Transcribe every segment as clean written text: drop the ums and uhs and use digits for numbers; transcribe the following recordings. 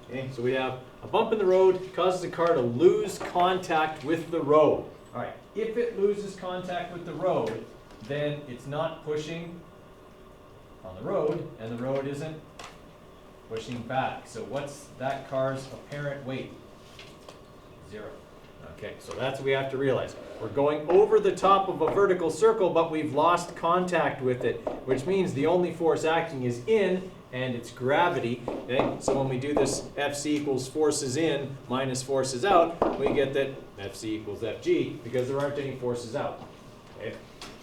Okay, so we have a bump in the road causes the car to lose contact with the road. All right, if it loses contact with the road, then it's not pushing on the road, and the road isn't pushing back. So what's that car's apparent weight? 0. Okay, so that's what we have to realize. We're going over the top of a vertical circle, but we've lost contact with it, which means the only force acting is in, and it's gravity. Okay? So when we do this Fc equals forces in minus forces out, we get that Fc equals Fg, because there aren't any forces out. Okay?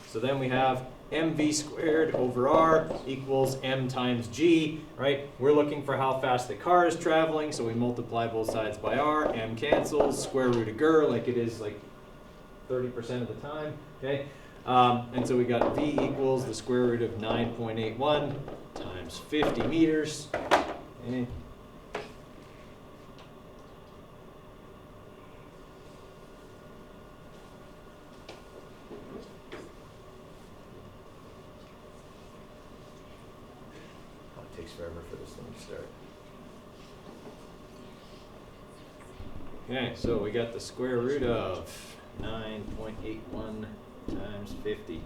So then we have mv squared over r equals m times g, right? We're looking for how fast the car is traveling, so we multiply both sides by r, m cancels, square root of g, like it is like 30% of the time, okay? And so we got v equals the square root of 9.81 times 50 meters. Okay. Forever for this thing to start. Okay, so we got the square root of 9.81 times 50.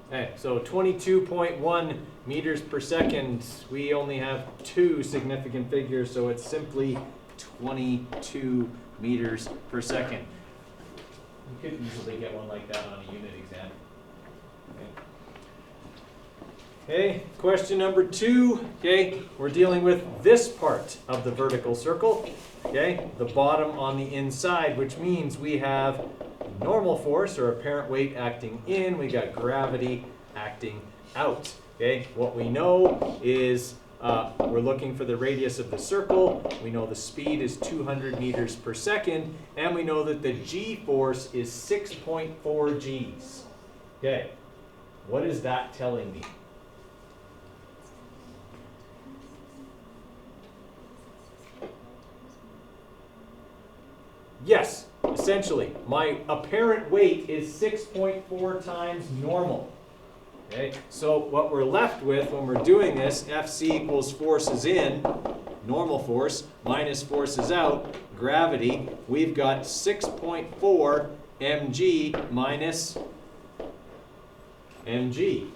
Okay, so 22.1 meters per second. We only have 2 significant figures, so it's simply 22 meters per second. You could easily get one like that on a unit exam. Okay, question number 2, okay, we're dealing with this part of the vertical circle, okay, the bottom on the inside, which means we have normal force or apparent weight acting in, we got gravity acting out, okay. What we know is we're looking for the radius of the circle, we know the speed is 200 meters per second, and we know that the G force is 6.4 Gs. Okay, what is that telling me? Yes, essentially, my apparent weight is 6.4 times normal. Okay, so what we're left with when we're doing this, Fc equals forces in, normal force, minus forces out, gravity, we've got 6.4 mg minus mg.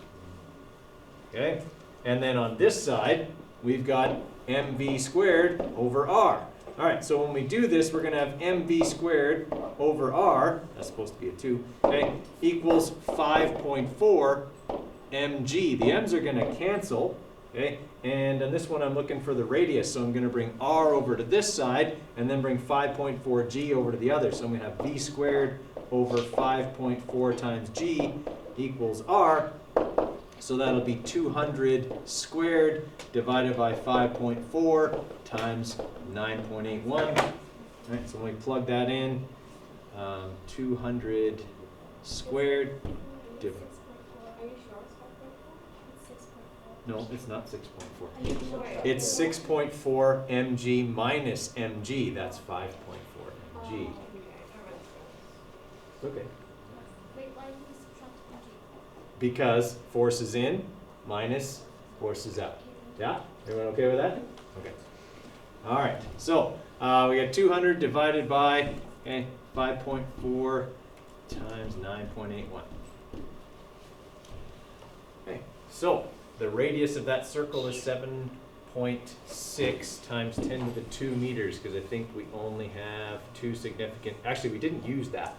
Okay, and then on this side, we've got mv squared over r. All right, so when we do this, we're going to have mv squared over r, that's supposed to be a 2, okay, equals 5.4 mg. The m's are going to cancel, okay, and on this one I'm looking for the radius, so I'm going to bring r over to this side and then bring 5.4 g over to the other. So I'm going to have v squared over 5.4 times g equals r. So that'll be 200 squared divided by 5.4 times 9.81. Right, so when we plug that in, 200 squared. Are you sure it's 5.4? No, it's not 6.4. Are you sure? It's 6.4 mg minus mg. That's 5.4 mg. Okay. Okay. Wait, why did you subtract mg? Because force is in minus force is out. Yeah? Everyone okay with that? Okay. All right. So we got 200 divided by 5.4 times 9.81. Okay. So the radius of that circle is 7.6 times 10 to the 2 meters, because I think we only have 2 significant. Actually, we didn't use that.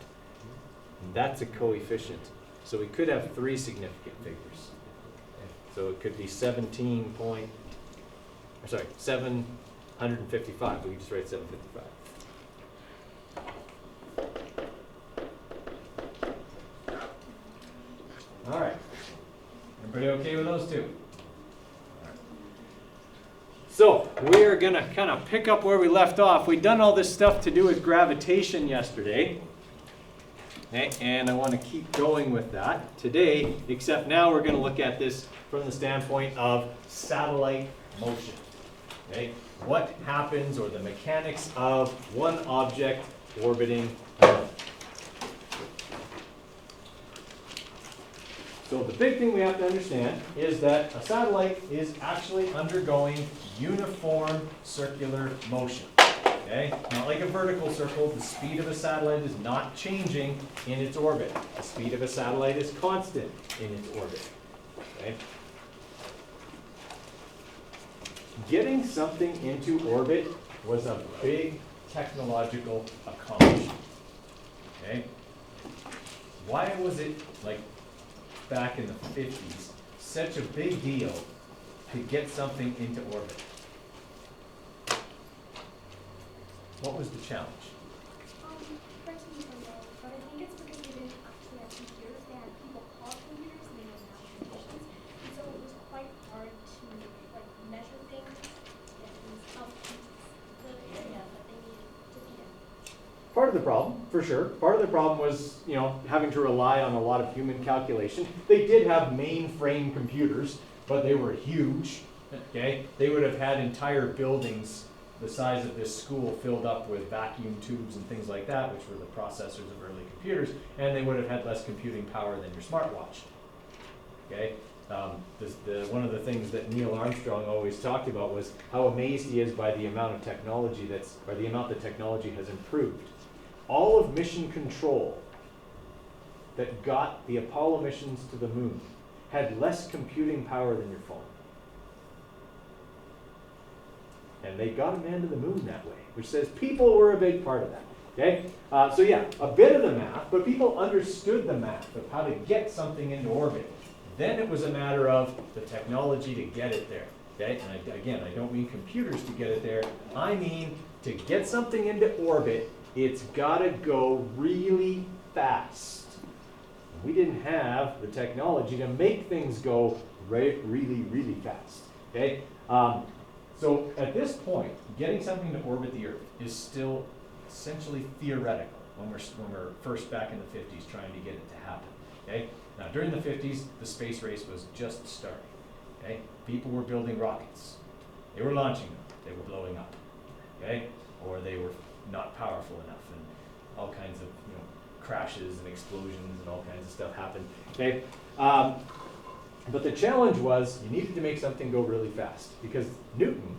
And that's a coefficient. So we could have 3 significant figures. Okay. So it could be 755. We could just write 755. All right. Everybody okay with those two? All right. So we're going to kind of pick up where we left off. We've done all this stuff to do with gravitation yesterday. Okay, and I want to keep going with that today, except now we're going to look at this from the standpoint of satellite motion. Okay, what happens, or the mechanics of one object orbiting another. So the big thing we have to understand is that a satellite is actually undergoing uniform circular motion. Okay? Not like a vertical circle. The speed of a satellite is not changing in its orbit. The speed of a satellite is constant in its orbit. Okay? Getting something into orbit was a big technological accomplishment. Okay? Why was it, like back in the 50s, such a big deal to get something into orbit? What was the challenge? Correct me if I'm wrong, but I think it's because they didn't actually have computers. They had people call computers and they didn't have conditions. And so it was quite hard to like measure things of the area that they needed to be in. Part of the problem, for sure. Part of the problem was, you know, having to rely on a lot of human calculation. They did have mainframe computers, but they were huge. Okay, they would have had entire buildings the size of this school filled up with vacuum tubes and things like that, which were the processors of early computers, and they would have had less computing power than your smartwatch. Okay, one of the things that Neil Armstrong always talked about was how amazed he is by the amount of technology the amount that technology has improved. All of mission control that got the Apollo missions to the moon had less computing power than your phone. And they got a man to the moon that way, which says people were a big part of that. Okay? So yeah, a bit of the math, but people understood the math of how to get something into orbit. Then it was a matter of the technology to get it there. Okay? And again, I don't mean computers to get it there. I mean to get something into orbit, it's got to go really fast. We didn't have the technology to make things go really, really fast. Okay? So at this point, getting something to orbit the Earth is still essentially theoretical when we're first back in the 50s trying to get it to happen. Okay? Now during the 50s, the space race was just starting. Okay? People were building rockets. They were launching them. They were blowing up. Okay? Or they were not powerful enough, and all kinds of crashes and explosions and all kinds of stuff happened. Okay? But the challenge was you needed to make something go really fast, because Newton,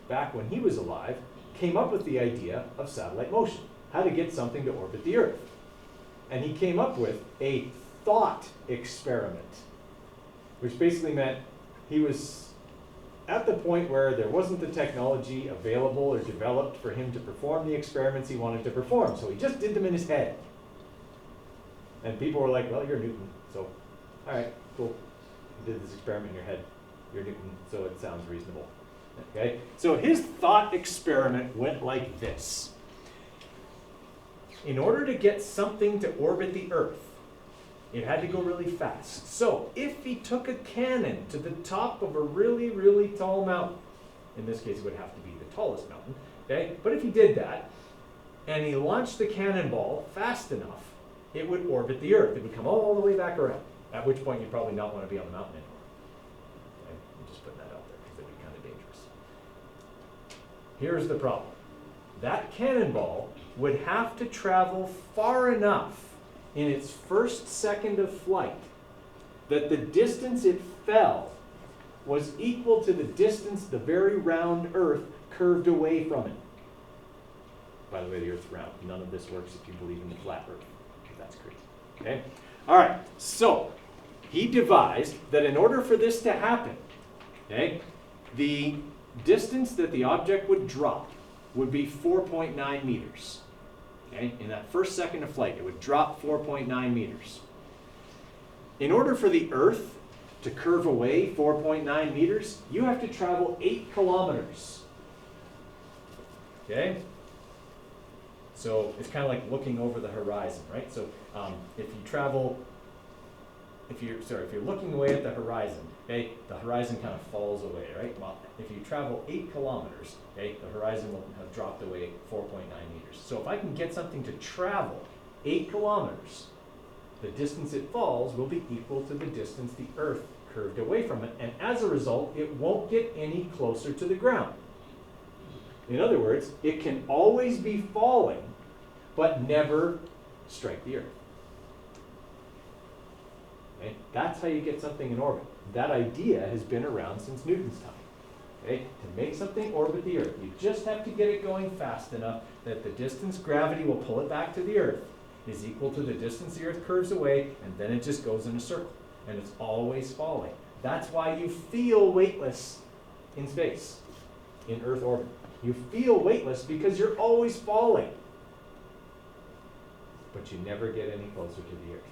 back when he was alive, came up with the idea of satellite motion, how to get something to orbit the Earth. And he came up with a thought experiment, which basically meant he was at the point where there wasn't the technology available or developed for him to perform the experiments he wanted to perform, so he just did them in his head. And people were like, well, you're Newton, so all right, cool. You did this experiment in your head. You're Newton, so it sounds reasonable. Okay? So his thought experiment went like this. In order to get something to orbit the Earth, it had to go really fast. So if he took a cannon to the top of a really, really tall mountain, in this case it would have to be the tallest mountain, okay? But if he did that, and he launched the cannonball fast enough, it would orbit the Earth. It would come all the way back around. At which point you'd probably not want to be on the mountain anymore. Okay? I'm just putting that out there because it'd be kind of dangerous. Here's the problem. That cannonball would have to travel far enough in its first second of flight that the distance it fell was equal to the distance the very round Earth curved away from it. By the way, the Earth's round. None of this works if you believe in the flat Earth. That's crazy. Okay? All right. So he devised that in order for this to happen, okay, the distance that the object would drop would be 4.9 meters. Okay? In that first second of flight, it would drop 4.9 meters. In order for the Earth to curve away 4.9 meters, you have to travel 8 kilometers. Okay? So it's kind of like looking over the horizon, right? So if you're looking away at the horizon, okay, the horizon kind of falls away, right? Well, if you travel 8 kilometers, okay, the horizon will have dropped away 4.9 meters. So if I can get something to travel 8 kilometers, the distance it falls will be equal to the distance the Earth curved away from it, and as a result, it won't get any closer to the ground. In other words, it can always be falling, but never strike the Earth. Okay? That's how you get something in orbit. That idea has been around since Newton's time. Okay? To make something orbit the Earth, you just have to get it going fast enough that the distance gravity will pull it back to the Earth is equal to the distance the Earth curves away, and then it just goes in a circle. And it's always falling. That's why you feel weightless in space, in Earth orbit. You feel weightless because you're always falling. But you never get any closer to the Earth.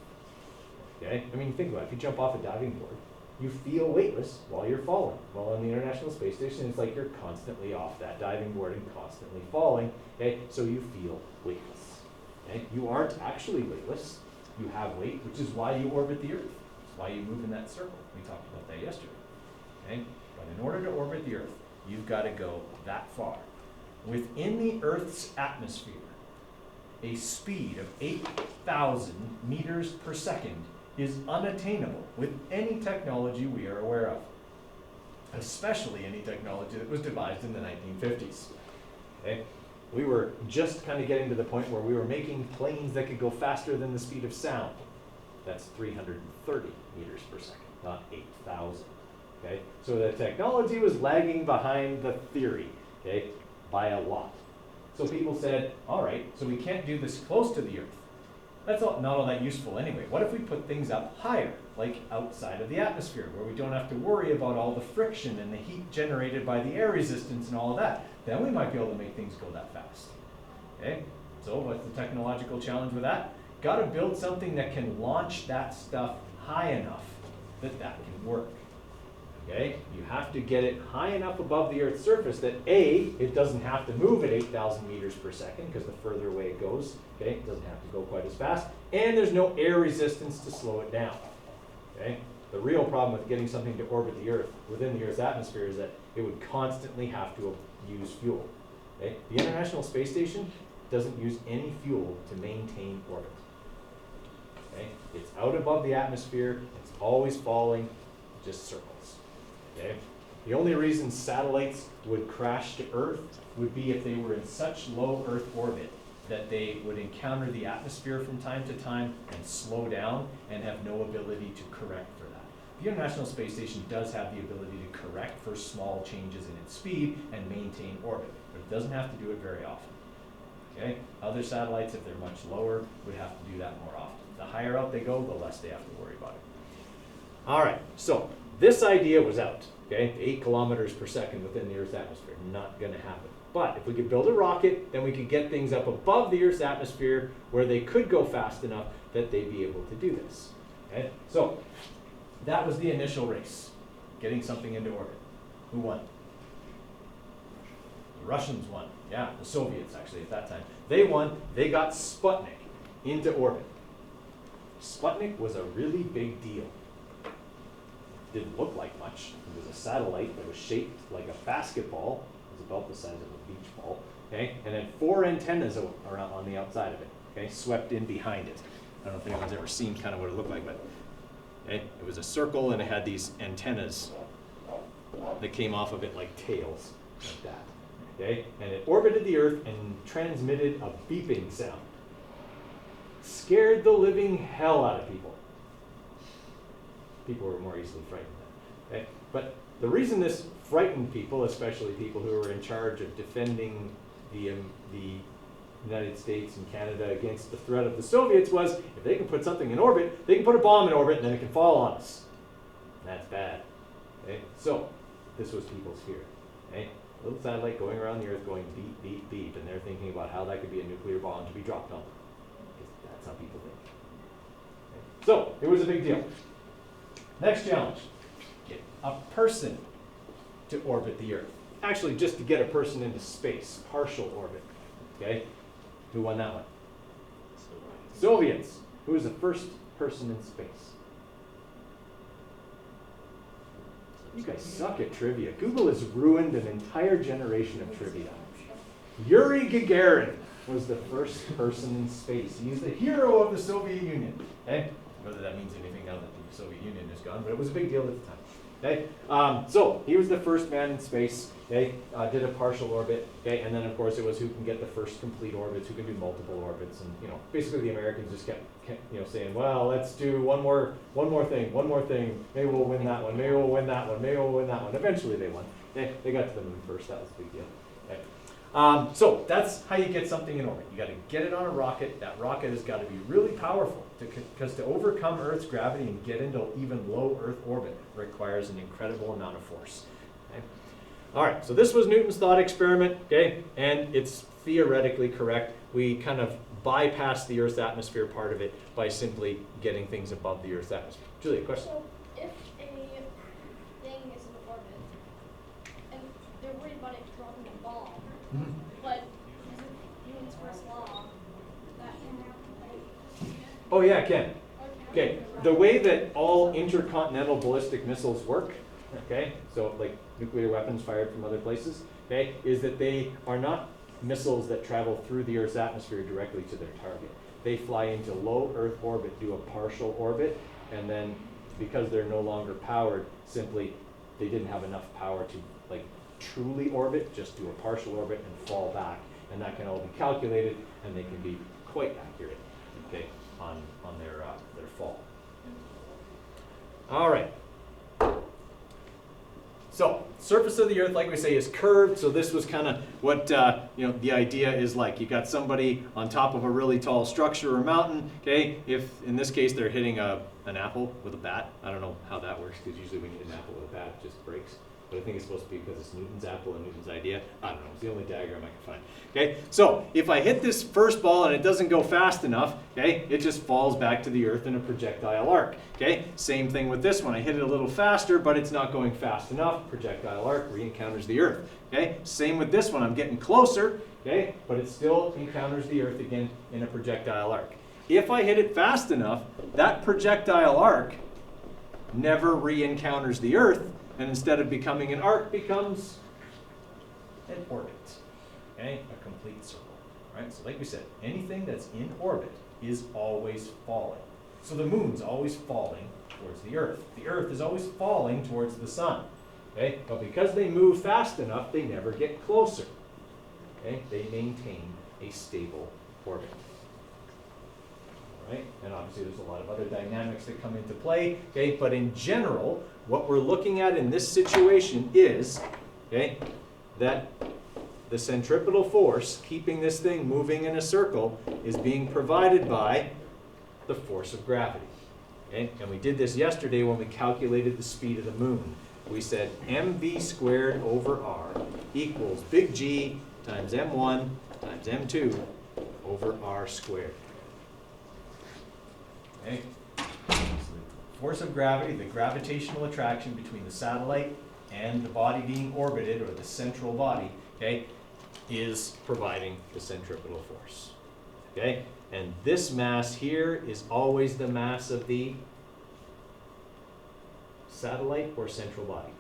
Okay? I mean, think about it. If you jump off a diving board, you feel weightless while you're falling. While on the International Space Station, it's like you're constantly off that diving board and constantly falling. Okay? So you feel weightless. Okay? You aren't actually weightless. You have weight, which is why you orbit the Earth. It's why you move in that circle. We talked about that yesterday. Okay? But in order to orbit the Earth, you've got to go that far. Within the Earth's atmosphere, a speed of 8,000 meters per second is unattainable with any technology we are aware of, especially any technology that was devised in the 1950s. Okay? We were just kind of getting to the point where we were making planes that could go faster than the speed of sound. That's 330 meters per second, not 8,000. Okay? So the technology was lagging behind the theory, okay, by a lot. So people said, all right, so we can't do this close to the Earth. That's not all that useful anyway. What if we put things up higher, like outside of the atmosphere, where we don't have to worry about all the friction and the heat generated by the air resistance and all of that? Then we might be able to make things go that fast. Okay? So what's the technological challenge with that? Got to build something that can launch that stuff high enough that that can work. Okay? You have to get it high enough above the Earth's surface that A, it doesn't have to move at 8,000 meters per second, because the further away it goes, okay, it doesn't have to go quite as fast, and there's no air resistance to slow it down. Okay? The real problem with getting something to orbit the Earth within the Earth's atmosphere is that it would constantly have to use fuel. Okay? The International Space Station doesn't use any fuel to maintain orbit. Okay? It's out above the atmosphere, it's always falling, just circles. Okay? The only reason satellites would crash to Earth would be if they were in such low Earth orbit that they would encounter the atmosphere from time to time and slow down and have no ability to correct for that. The International Space Station does have the ability to correct for small changes in its speed and maintain orbit, but it doesn't have to do it very often. Okay? Other satellites, if they're much lower, would have to do that more often. The higher out they go, the less they have to worry about it. All right, so this idea was out, okay? 8 kilometers per second within the Earth's atmosphere, not gonna happen. But if we could build a rocket, then we could get things up above the Earth's atmosphere where they could go fast enough that they'd be able to do this. Okay? So that was the initial race, getting something into orbit. Who won? The Russians won. Yeah, the Soviets actually at that time. They won. They got Sputnik into orbit. Sputnik was a really big deal. Didn't look like much. It was a satellite that was shaped like a basketball. It was about the size of a beach ball. Okay, and then 4 antennas around on the outside of it. Okay, swept in behind it. I don't know if anyone's ever seen kind of what it looked like, but okay, it was a circle and it had these antennas that came off of it like tails, like that. Okay, and it orbited the Earth and transmitted a beeping sound. Scared the living hell out of people. People were more easily frightened then. Okay? But the reason this frightened people, especially people who were in charge of defending the United States and Canada against the threat of the Soviets, was if they can put something in orbit, they can put a bomb in orbit and then it can fall on us. And that's bad. Okay? So this was people's fear. Okay? A little satellite going around the Earth going beep, beep, beep, and they're thinking about how that could be a nuclear bomb to be dropped on them. Because that's how people think. Okay? So it was a big deal. Next challenge, get a person to orbit the Earth. Actually, just to get a person into space, partial orbit. Okay? Who won that one? Soviets. Who was the first person in space? You guys suck at trivia. Google has ruined an entire generation of trivia. Yuri Gagarin was the first person in space. He's the hero of the Soviet Union. Okay? Whether that means anything now that the Soviet Union is gone, but it was a big deal at the time. Okay? So he was the first man in space. Okay? Did a partial orbit. Okay? And then of course it was who can get the first complete orbits, who can do multiple orbits, and basically the Americans just kept saying, well, let's do one more thing. Maybe we'll win that one. Maybe we'll win that one. Maybe we'll win that one. Eventually they won. They got to the moon first, that was a big deal. Okay. So that's how you get something in orbit. You got to get it on a rocket. That rocket has got to be really powerful because to overcome Earth's gravity and get into even low Earth orbit requires an incredible amount of force. Okay. All right, so this was Newton's thought experiment, okay, and it's theoretically correct. We kind of bypass the Earth's atmosphere part of it by simply getting things above the Earth's atmosphere. Julia, question? So if a thing is in orbit and they're worried about it dropping a bomb, Mhm. but Newton's first law, that can happen. Oh yeah, Ken. Okay, the way that all intercontinental ballistic missiles work, okay, so like nuclear weapons fired from other places, okay, is that they are not missiles that travel through the Earth's atmosphere directly to their target. They fly into low Earth orbit, do a partial orbit, and then because they're no longer powered, simply they didn't have enough power to like truly orbit, just do a partial orbit and fall back. And that can all be calculated, and they can be quite accurate, okay, on their fall. All right. So, surface of the Earth, like we say, is curved. So this was kind of what the idea is like. You got somebody on top of a really tall structure or mountain. Okay, if in this case they're hitting an apple with a bat. I don't know how that works because usually when you hit an apple with a bat, it just breaks. But I think it's supposed to be because it's Newton's apple and Newton's idea. I don't know. It's the only diagram I can find. Okay, so if I hit this first ball and it doesn't go fast enough, okay, it just falls back to the Earth in a projectile arc. Okay, same thing with this one. I hit it a little faster, but it's not going fast enough. Projectile arc re-encounters the Earth. Okay, same with this one. I'm getting closer, okay, but it still encounters the Earth again in a projectile arc. If I hit it fast enough, that projectile arc never re-encounters the Earth, and instead of becoming an arc, becomes an orbit, okay, a complete circle, right? So like we said, anything that's in orbit is always falling. So the moon's always falling towards the Earth. The Earth is always falling towards the sun, okay? But because they move fast enough, they never get closer, okay? They maintain a stable orbit. Right? And obviously there's a lot of other dynamics that come into play, okay? But in general, what we're looking at in this situation is, okay, that the centripetal force keeping this thing moving in a circle is being provided by the force of gravity. Okay? And we did this yesterday when we calculated the speed of the moon. We said mv squared over r equals big G times m1 times m2 over r squared. Okay. So the force of gravity, the gravitational attraction between the satellite and the body being orbited, or the central body, okay, is providing the centripetal force. Okay? And this mass here is always the mass of the satellite or central body.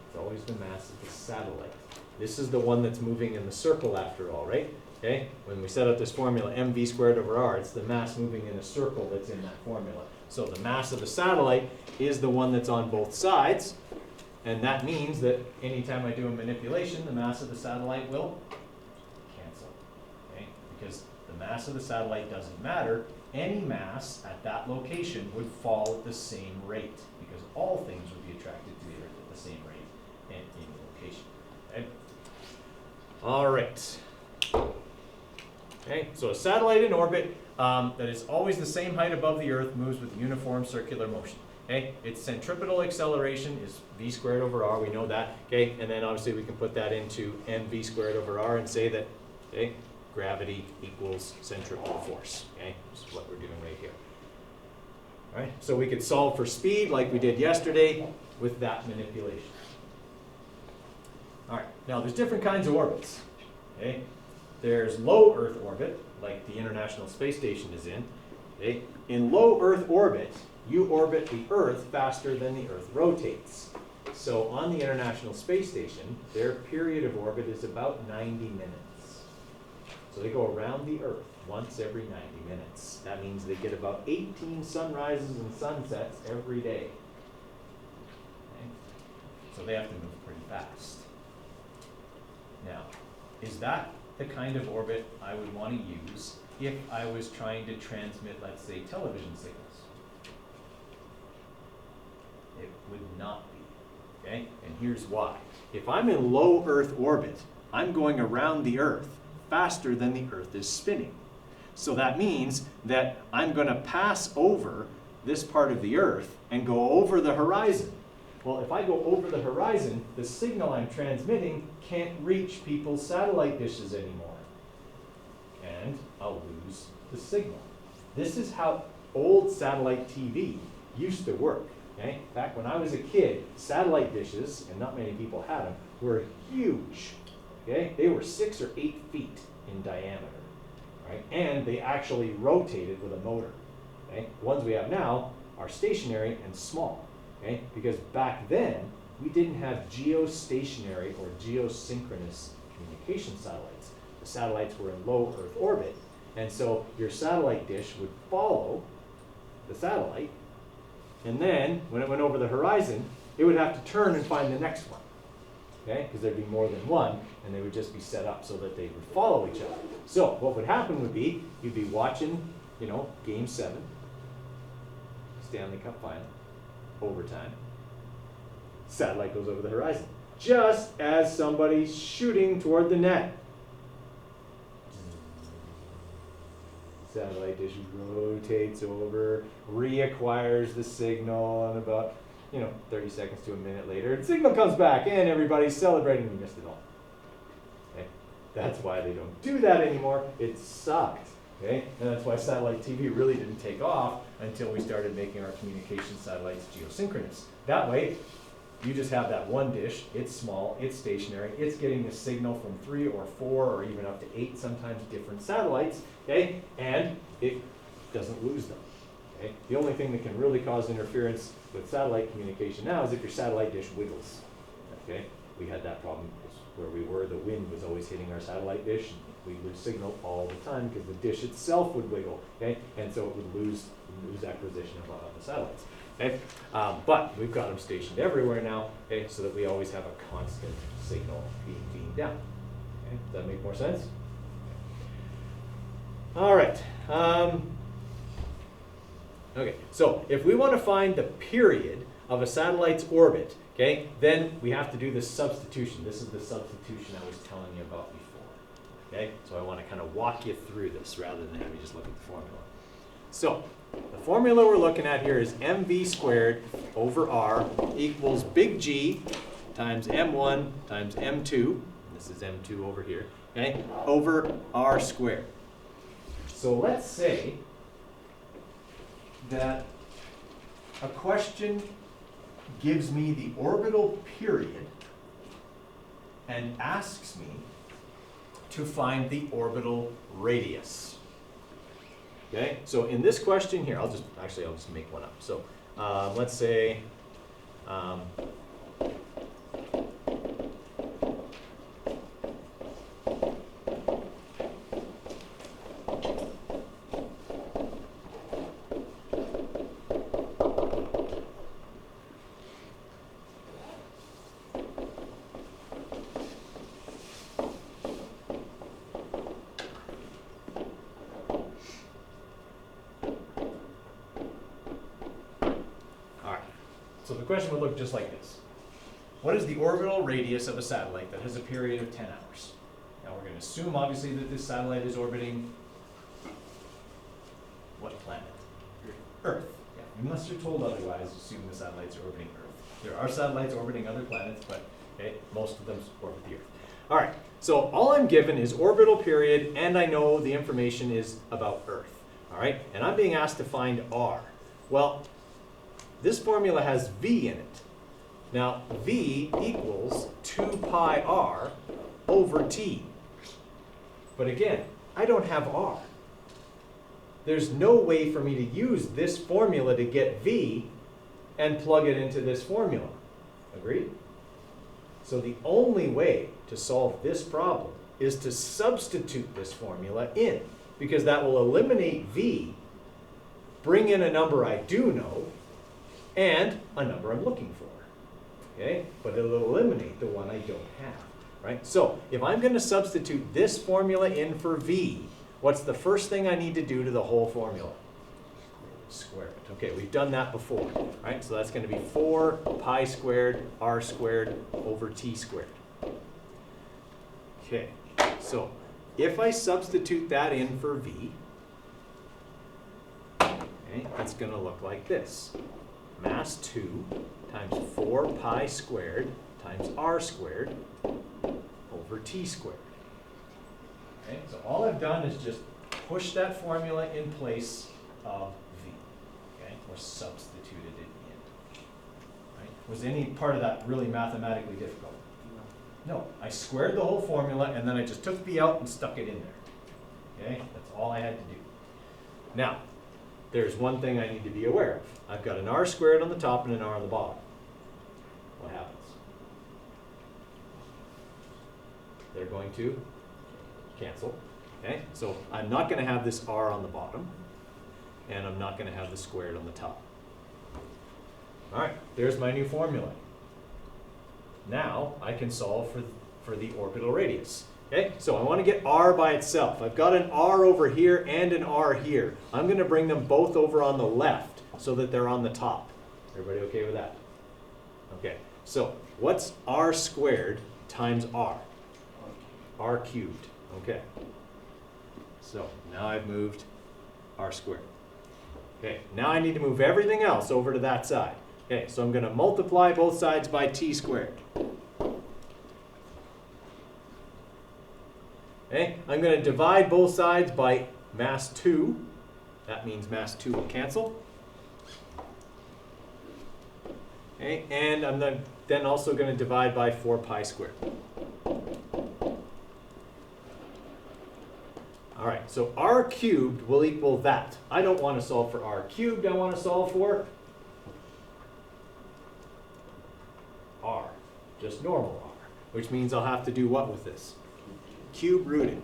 It's always the mass of the satellite. This is the one that's moving in the circle after all, right? Okay? When we set up this formula, mv squared over r, it's the mass moving in a circle that's in that formula. So the mass of the satellite is the one that's on both sides, and that means that anytime I do a manipulation, the mass of the satellite will cancel. Okay? Because the mass of the satellite doesn't matter. Any mass at that location would fall at the same rate, because all things would be attracted to the Earth at the same rate and in the location. Okay? All right. Okay, so a satellite in orbit that is always the same height above the Earth moves with uniform circular motion. Okay, its centripetal acceleration is v squared over r. We know that. Okay, and then obviously we can put that into mv squared over r and say that okay, gravity equals centripetal force. Okay, this is what we're doing right here. All right, so we could solve for speed like we did yesterday with that manipulation. All right, now there's different kinds of orbits. Okay. There's low Earth orbit, like the International Space Station is in. Okay? In low Earth orbit, you orbit the Earth faster than the Earth rotates. So on the International Space Station, their period of orbit is about 90 minutes. So they go around the Earth once every 90 minutes. That means they get about 18 sunrises and sunsets every day. Okay? So they have to move pretty fast. Now, is that the kind of orbit I would want to use if I was trying to transmit, let's say, television signals? not be. Okay? And here's why. If I'm in low Earth orbit, I'm going around the Earth faster than the Earth is spinning. So that means that I'm going to pass over this part of the Earth and go over the horizon. Well, if I go over the horizon, the signal I'm transmitting can't reach people's satellite dishes anymore. And I'll lose the signal. This is how old satellite TV used to work. Okay? Back when I was a kid, satellite dishes, and not many people had them, were huge. Okay? They were 6 or 8 feet in diameter. Right? And they actually rotated with a motor. Okay? The ones we have now are stationary and small. Okay? Because back then, we didn't have geostationary or geosynchronous communication satellites. The satellites were in low Earth orbit, and so your satellite dish would follow the satellite, and then when it went over the horizon, it would have to turn and find the next one. Okay? Because there'd be more than one, and they would just be set up so that they would follow each other. So what would happen would be, you'd be watching, Game 7, Stanley Cup final, overtime. Satellite goes over the horizon, just as somebody's shooting toward the net. Satellite dish rotates over, reacquires the signal, and about 30 seconds to a minute later, the signal comes back, and everybody's celebrating. We missed it all. Okay? That's why they don't do that anymore. It sucked. Okay? And that's why satellite TV really didn't take off until we started making our communication satellites geosynchronous. That way, you just have that one dish. It's small, it's stationary, it's getting the signal from 3 or 4 or even up to 8 sometimes different satellites, okay? And it doesn't lose them. Okay? The only thing that can really cause interference with satellite communication now is if your satellite dish wiggles. Okay? We had that problem where we were, the wind was always hitting our satellite dish. We'd lose signal all the time because the dish itself would wiggle, okay? And so it would lose acquisition of the satellites. Okay? But we've got them stationed everywhere now, okay, so that we always have a constant signal being beamed down. Okay? Does that make more sense? All right. Okay, so if we want to find the period of a satellite's orbit, okay, then we have to do this substitution. This is the substitution I was telling you about before. Okay, so I want to kind of walk you through this rather than have you just look at the formula. So the formula we're looking at here is mv squared over r equals big G times m1 times m2, this is m2 over here, okay, over r squared. So let's say that a question gives me the orbital period and asks me to find the orbital radius. Okay, so in this question here, I'll just make one up. So let's say, so the question would look just like this. What is the orbital radius of a satellite that has a period of 10 hours? Now we're going to assume, obviously, that this satellite is orbiting what planet? Earth. Yeah, unless you're told otherwise, assume the satellites are orbiting Earth. There are satellites orbiting other planets, but okay, most of them orbit the Earth. All right, so all I'm given is orbital period, and I know the information is about Earth. All right, and I'm being asked to find R. Well, this formula has V in it. Now, V equals 2 pi r over t. But again, I don't have r. There's no way for me to use this formula to get V and plug it into this formula. Agreed? So the only way to solve this problem is to substitute this formula in, because that will eliminate V, bring in a number I do know, and a number I'm looking for. Okay? But it'll eliminate the one I don't have. Right? So if I'm going to substitute this formula in for V, what's the first thing I need to do to the whole formula? square it. Okay, we've done that before, right? So that's going to be 4 pi squared r squared over t squared. Okay, so if I substitute that in for v, okay, that's going to look like this. Mass 2 times 4 pi squared times r squared over t squared. Okay, so all I've done is just push that formula in place of v, okay, or substituted it in. Right? Was any part of that really mathematically difficult? No, I squared the whole formula and then I just took v out and stuck it in there. Okay, that's all I had to do. Now, there's one thing I need to be aware of. I've got an r squared on the top and an r on the bottom. What happens? They're going to cancel. Okay, so I'm not going to have this r on the bottom, and I'm not going to have the squared on the top. All right, there's my new formula. Now I can solve for the orbital radius. Okay, so I want to get r by itself. I've got an r over here and an r here. I'm going to bring them both over on the left so that they're on the top. Everybody okay with that? Okay, so what's r squared times r? R cubed. Okay. So now I've moved r squared. Okay, now I need to move everything else over to that side. Okay, so I'm going to multiply both sides by t squared. Okay, I'm going to divide both sides by mass 2. That means mass 2 will cancel. Okay, and I'm then also going to divide by 4 pi squared. All right, so r cubed will equal that. I don't want to solve for r cubed. I want to solve for r, just normal r, which means I'll have to do what with this? Cube root it.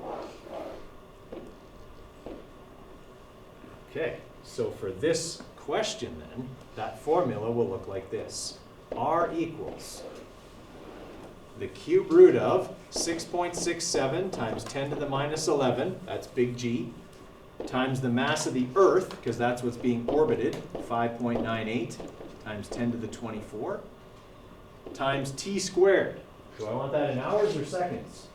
Okay, so for this question then, that formula will look like this. R equals the cube root of 6.67 times 10 to the minus 11, that's big G, times the mass of the Earth, because that's what's being orbited, 5.98 times 10 to the 24, times t squared. Do I want that in hours or seconds?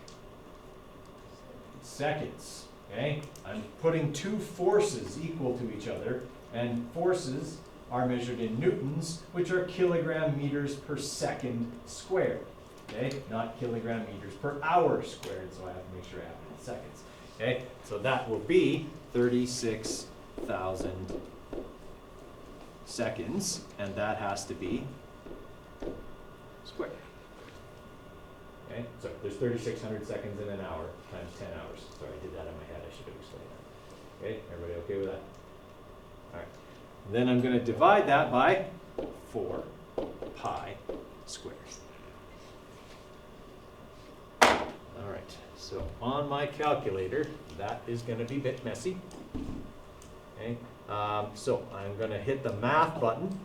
Seconds. Okay? I'm putting two forces equal to each other, and forces are measured in newtons, which are kilogram meters per second squared. Okay? Not kilogram meters per hour squared, so I have to make sure I have it in seconds. Okay? So that will be 36,000 seconds, and that has to be squared. Okay? So there's 3,600 seconds in an hour times 10 hours. Sorry, I did that in my head. I should have explained that. Okay? Everybody okay with that? All right. Then I'm going to divide that by 4 pi squared. All right. So on my calculator, that is going to be a bit messy. Okay? So I'm going to hit the math button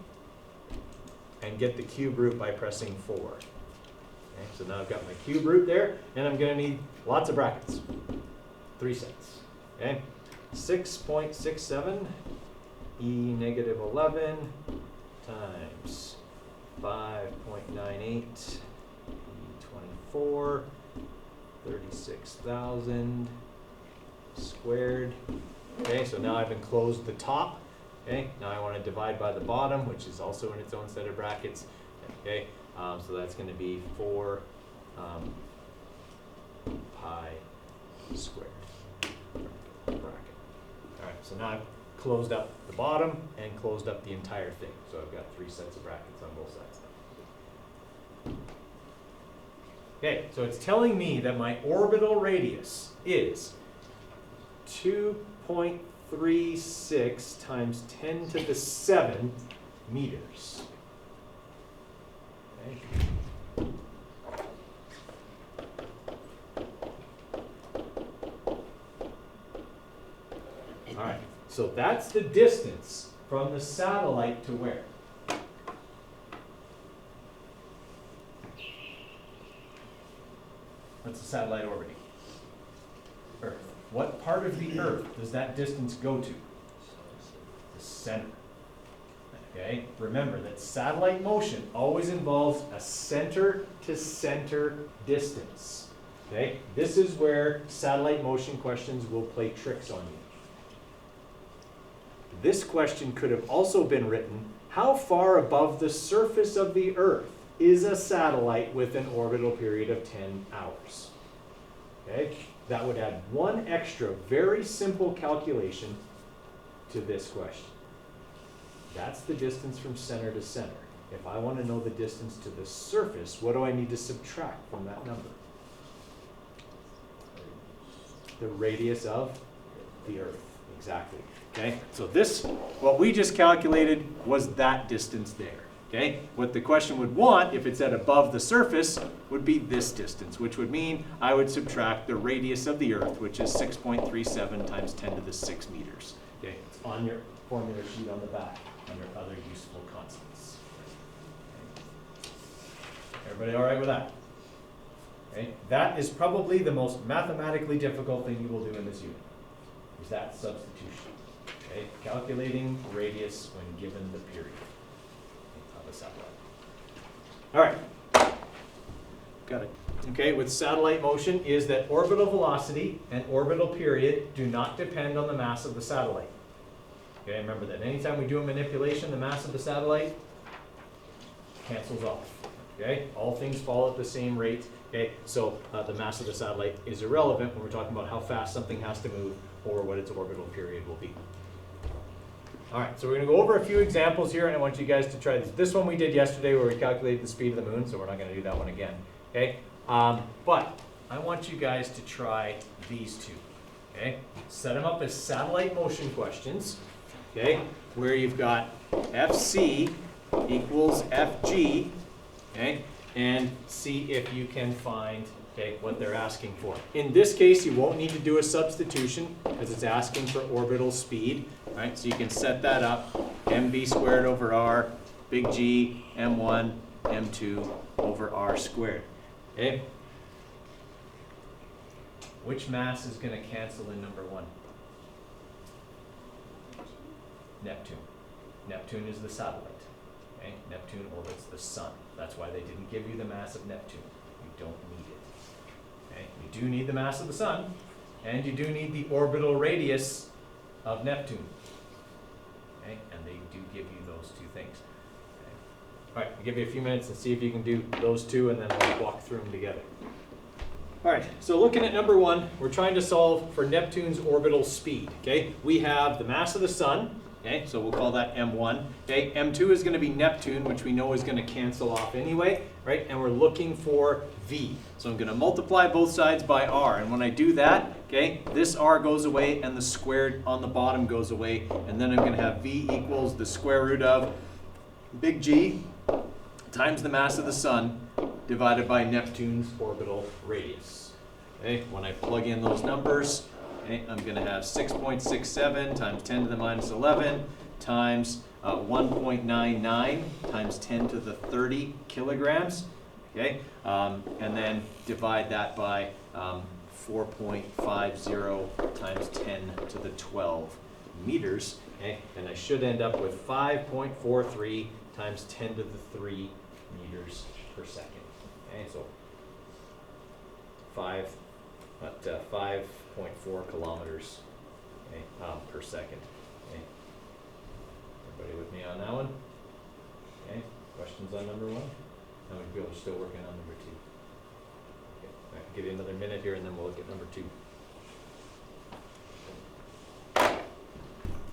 and get the cube root by pressing 4. Okay, so now I've got my cube root there, and I'm going to need lots of brackets. 3 sets. Okay, 6.67 e negative 11 times 5.98 e 24, 36,000 squared. Okay, so now I've enclosed the top. Okay, now I want to divide by the bottom, which is also in its own set of brackets. Okay, so that's going to be 4 pi squared bracket. All right, so now I've closed up the bottom and closed up the entire thing. So I've got 3 sets of brackets on both sides now. Okay, so it's telling me that my orbital radius is 2.36 times 10 to the 7 meters. Okay. All right, so that's the distance from the satellite to where? What's the satellite orbiting? Earth. What part of the Earth does that distance go to? The center. Okay, remember that satellite motion always involves a center-to-center distance. Okay, this is where satellite motion questions will play tricks on you. This question could have also been written, how far above the surface of the Earth is a satellite with an orbital period of 10 hours? Okay, that would add one extra very simple calculation to this question. That's the distance from center to center. If I want to know the distance to the surface, what do I need to subtract from that number? The radius of the Earth, exactly. Okay, so this, what we just calculated was that distance there. Okay, what the question would want, if it said above the surface, would be this distance, which would mean I would subtract the radius of the Earth, which is 6.37 times 10 to the 6 meters. Okay, it's on your formula sheet on the back under other useful constants. Okay. Everybody all right with that? Okay, that is probably the most mathematically difficult thing you will do in this unit, is that substitution. Okay, calculating radius when given the period of a satellite. All right, got it. Okay, with satellite motion is that orbital velocity and orbital period do not depend on the mass of the satellite. Okay, remember that anytime we do a manipulation, the mass of the satellite cancels off. Okay, all things fall at the same rate. Okay, so the mass of the satellite is irrelevant when we're talking about how fast something has to move or what its orbital period will be. All right, so we're going to go over a few examples here, and I want you guys to try this. This one we did yesterday where we calculated the speed of the moon, so we're not going to do that one again. Okay, but I want you guys to try these two. Okay, set them up as satellite motion questions. Okay, where you've got FC equals FG. Okay, and see if you can find what they're asking for. In this case, you won't need to do a substitution because it's asking for orbital speed. Right, so you can set that up, mv squared over r, big G, m1, m2 over r squared. Okay? Which mass is going to cancel in number one? Neptune. Neptune is the satellite. Okay? Neptune orbits the sun. That's why they didn't give you the mass of Neptune. You don't need it. Okay? You do need the mass of the sun, and you do need the orbital radius of Neptune. Okay? And they do give you those two things. Okay? All right, I'll give you a few minutes and see if you can do those two, and then we'll walk through them together. All right, so looking at number one, we're trying to solve for Neptune's orbital speed. Okay, we have the mass of the sun. Okay, so we'll call that m1. Okay, m2 is going to be Neptune, which we know is going to cancel off anyway, right? And we're looking for v. So I'm going to multiply both sides by r, and when I do that, okay, this r goes away and the squared on the bottom goes away, and then I'm going to have v equals the square root of big G times the mass of the sun divided by Neptune's orbital radius. Okay, when I plug in those numbers, okay, I'm going to have 6.67 times 10 to the minus 11 times 1.99 times 10 to the 30 kilograms. Okay, and then divide that by 4.50 times 10 to the 12 meters. Okay, and I should end up with 5.43 times 10 to the 3 meters per second. Okay, so 5.4 kilometers, okay, per second. Okay. Everybody with me on that one? Okay. Questions on number one? How many people are still working on number two? Okay. I can give you another minute here, and then we'll look at number two.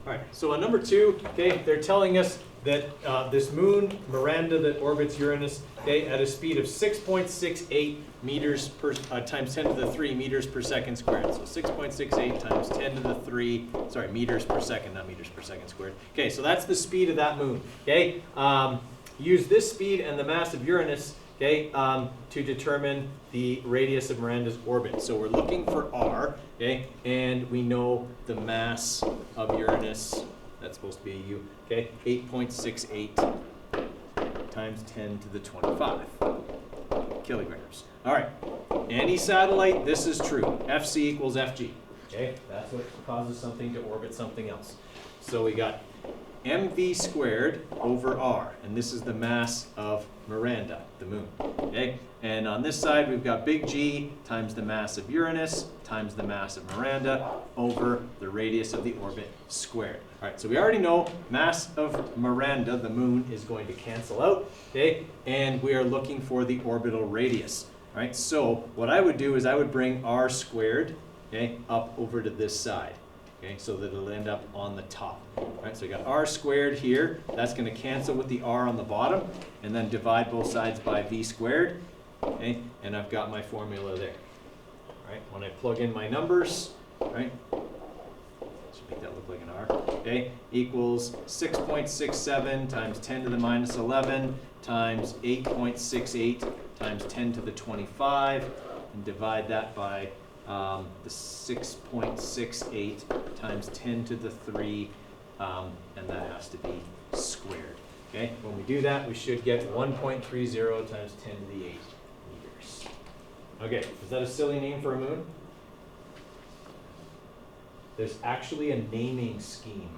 All right. So on number two, okay, they're telling us that this moon, Miranda, that orbits Uranus, okay, at a speed of 6.68 meters per times 10 to the 3 meters per second squared. So 6.68 times 10 to the 3, sorry, meters per second, not meters per second squared. Okay, so that's the speed of that moon. Okay, use this speed and the mass of Uranus, okay, to determine the radius of Miranda's orbit. So we're looking for r, okay, and we know the mass of Uranus. That's supposed to be a U. Okay, 8.68 times 10 to the 25 kilograms. All right, any satellite, this is true. FC equals FG. Okay, that's what causes something to orbit something else. So we got mv squared over r, and this is the mass of Miranda, the moon, okay? And on this side, we've got big G times the mass of Uranus times the mass of Miranda over the radius of the orbit squared. All right, so we already know mass of Miranda, the moon, is going to cancel out, okay? And we are looking for the orbital radius, all right? So what I would do is I would bring r squared, okay, up over to this side. Okay, so that it'll end up on the top. All right, so we got r squared here. That's going to cancel with the r on the bottom, and then divide both sides by v squared. Okay, and I've got my formula there. All right, when I plug in my numbers, right, should make that look like an r. Okay, equals 6.67 times 10 to the minus 11 times 8.68 times 10 to the 25, and divide that by the 6.68 times 10 to the 3, and that has to be squared. Okay, when we do that, we should get 1.30 times 10 to the 8 meters. Okay, is that a silly name for a moon? There's actually a naming scheme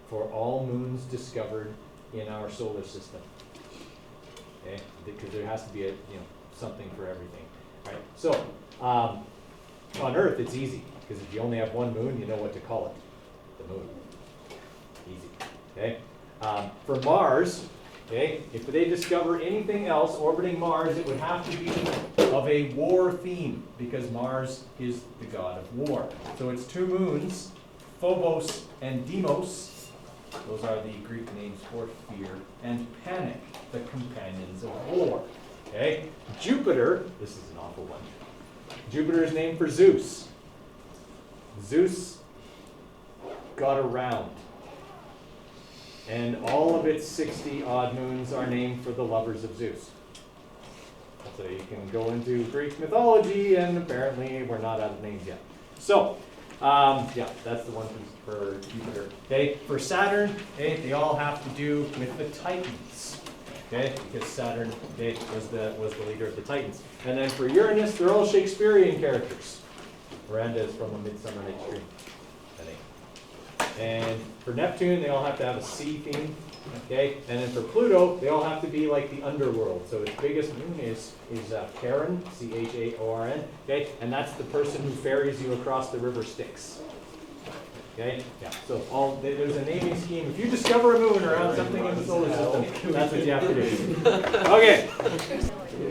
for all moons discovered in our solar system. Okay, because there has to be a something for everything. All right, so on Earth, it's easy, because if you only have one moon, you know what to call it. The moon. Easy. Okay? For Mars, okay, if they discover anything else orbiting Mars, it would have to be of a war theme, because Mars is the god of war. So it's two moons, Phobos and Deimos. Those are the Greek names for fear and panic, the companions of war. Okay? Jupiter, this is an awful one. Jupiter is named for Zeus. Zeus got around. And all of its 60-odd moons are named for the lovers of Zeus. So you can go into Greek mythology, and apparently we're not out of names yet. So, yeah, that's the one for Jupiter. Okay, for Saturn, okay, they all have to do with the Titans. Okay, because Saturn, okay, was the leader of the Titans. And then for Uranus, they're all Shakespearean characters. Miranda is from A Midsummer Night's Dream, I think. And for Neptune, they all have to have a sea theme. Okay, and then for Pluto, they all have to be like the underworld. So its biggest moon is Charon, C-H-A-O-R-N. Okay, and that's the person who ferries you across the river Styx. Okay, yeah. So there's a naming scheme. If you discover a moon around something in the solar system, that's what you have to do. Okay.